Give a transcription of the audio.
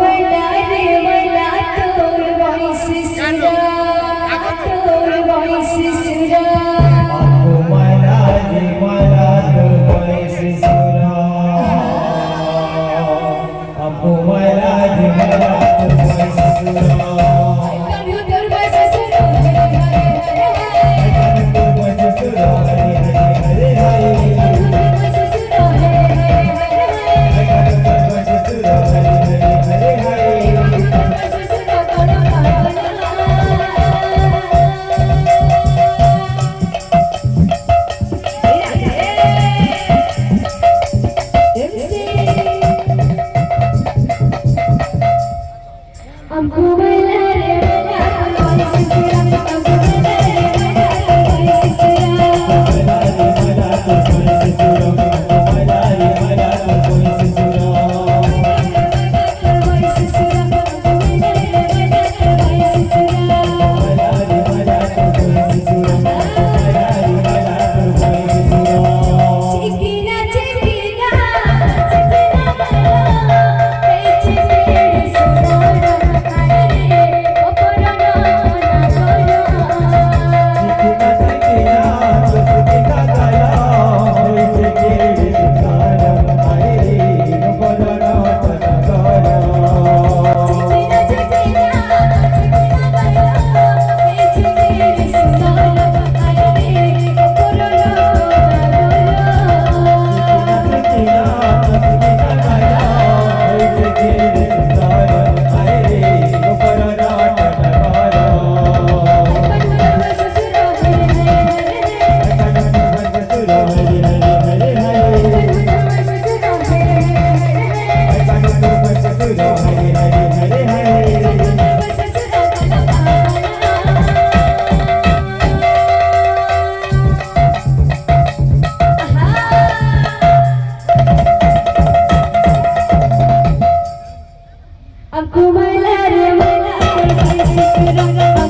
मला रे मला तोर वॉइस सुरा तोर वॉइस सुरा आपको मला रे मला तोर वॉइस सुरा आपको मला रे मला तोर वॉइस सुरा करू तोर वॉइस सुरा हरे हरे हरे हमको मला रे मला वॉइस सुरा हमको मला रे मला वॉइस सुरा मला रे मला तोर वॉइस सुरा मला रे मला तोर वॉइस सुरा वॉइस सुरा हमको मला रे मला वॉइस सुरा मला रे मला तोर वॉइस सुरा मला रे मला तोर वॉइस सुरा चिकिना चिकिना चिकिना मला पेच पेड़ सुरा हरे अपना ना करो चिकिना चिकिना चिकिना मला पेच पेड़ सुरा हरे अपना ना Aku malah remana, aku